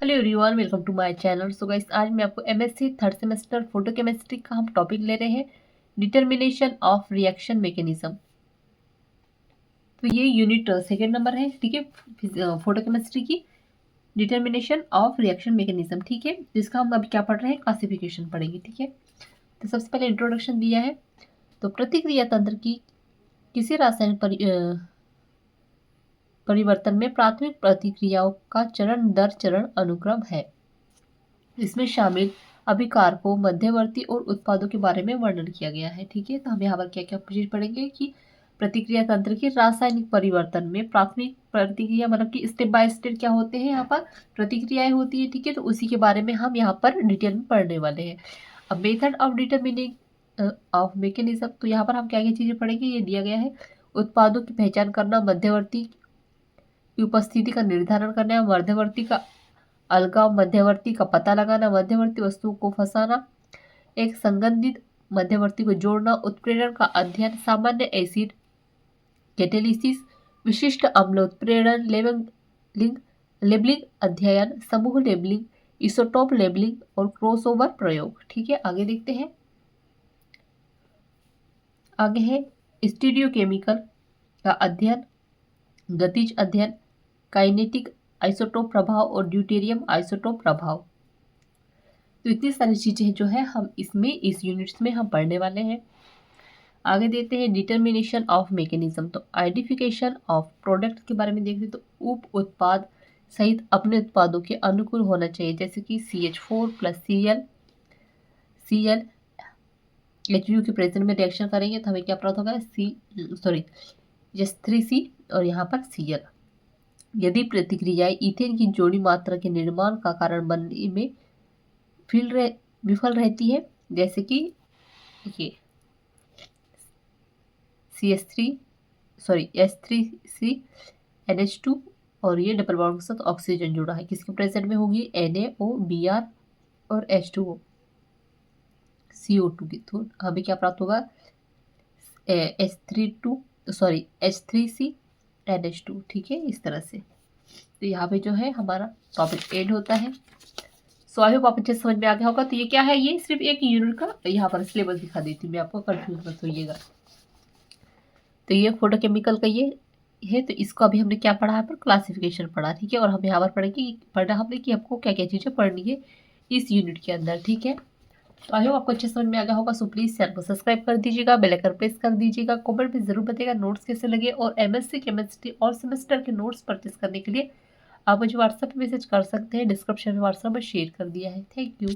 Hello everyone, welcome to my channel. So guys, आज मैं आपको MSc third semester photo chemistry का हम टॉपिक ले रहे हैं, डिटर्मिनेशन ऑफ रिएक्शन मैकेनिज्म। तो ये यूनिट सेकेंड नंबर है, ठीक है, फोटो केमिस्ट्री की डिटर्मिनेशन ऑफ रिएक्शन मैकेनिज्म, ठीक है, जिसका हम अभी क्या पढ़ रहे हैं, क्लासिफिकेशन पढ़ेंगे, ठीक है। तो सबसे पहले इंट्रोडक्शन दिया है। तो प्रतिक्रिया तंत्र की किसी रासायनिक परिवर्तन में प्राथमिक प्रतिक्रियाओं का चरण दर चरण अनुक्रम है। इसमें शामिल अभिकारकों, मध्यवर्ती और उत्पादों के बारे में वर्णन किया गया है, ठीक है। तो हम यहाँ पर क्या क्या चीज पढ़ेंगे कि प्रतिक्रिया तंत्र के रासायनिक परिवर्तन में प्राथमिक प्रतिक्रिया, मतलब कि स्टेप बाय स्टेप क्या होते हैं, यहाँ पर प्रतिक्रियाएं होती है, ठीक है। तो उसी के बारे में हम यहाँ पर डिटेल में पढ़ने वाले हैं। अब method of determining of mechanism, तो यहाँ पर हम क्या क्या चीजें पढ़ेंगे, ये दिया गया है। उत्पादों की पहचान करना, मध्यवर्ती की उपस्थिति का निर्धारण करना, मध्यवर्ती का अलगाव, मध्यवर्ती का पता लगाना, मध्यवर्ती वस्तुओं को फंसाना, एक संबंधित मध्यवर्ती को जोड़ना, उत्प्रेरण का अध्ययन, सामान्य एसिड कैटेलिसिस, विशिष्ट अम्ल उत्प्रेरण, लेबलिंग अध्ययन, समूह लेबलिंग, इसोटोप लेबलिंग और क्रॉसओवर प्रयोग, ठीक है। आगे देखते हैं। आगे है स्टीरियोकेमिकल का अध्ययन, गतिज अध्ययन, काइनेटिक आइसोटोप प्रभाव और ड्यूटेरियम आइसोटोप प्रभाव। तो इतनी सारी चीजें जो है हम इसमें इस यूनिट्स में हम पढ़ने वाले हैं। आगे देते हैं डिटर्मिनेशन ऑफ मैकेनिज्म। तो आइडेंटिफिकेशन ऑफ प्रोडक्ट के बारे में देखते तो उप उत्पाद सहित अपने उत्पादों के अनुकूल होना चाहिए, जैसे कि CH4 प्लस Cl HU के प्रेजेंट में रिएक्शन करेंगे तो हमें क्या प्राप्त होगा, H3C और यहाँ पर Cl। यदि प्रतिक्रियाएं ईथेन की जोड़ी मात्रा के निर्माण का कारण बनने में विफल रहती है, जैसे कि ये H3C और ये डबल बॉन्ड के साथ ऑक्सीजन जुड़ा है, किसके प्रेजेंट में होगी, NaOBr और H2O CO2 की। तो हमें क्या प्राप्त होगा, H3CNH2, ठीक है, इस तरह से। तो यहाँ पे जो है हमारा टॉपिक एंड होता है। सो आई होप आप अच्छे समझ में आ गया होगा। तो ये क्या है, ये सिर्फ एक यूनिट का यहाँ पर सिलेबस दिखा देती हूँ मैं आपको, कंफ्यूज मत होइएगा। तो ये फोटोकेमिकल का ये है। तो इसको अभी हमने क्या पढ़ा है, पर क्लासिफिकेशन पढ़ा, ठीक है। और हम यहाँ पर पढ़ना हमने कि आपको क्या क्या चीज़ें पढ़नी है इस यूनिट के अंदर, ठीक है। तो आई होप आपको अच्छे समझ में आ गया होगा। सो प्लीज़ चैनल को सब्सक्राइब कर दीजिएगा, बेल आइकन प्रेस कर दीजिएगा, कमेंट में जरूर बताइएगा नोट्स कैसे लगे। और MSc केमिस्ट्री और सेमेस्टर के नोट्स परचेस करने के लिए आप मुझे व्हाट्सएप पे मैसेज कर सकते हैं, डिस्क्रिप्शन में व्हाट्सएप में शेयर कर दिया है। Thank you.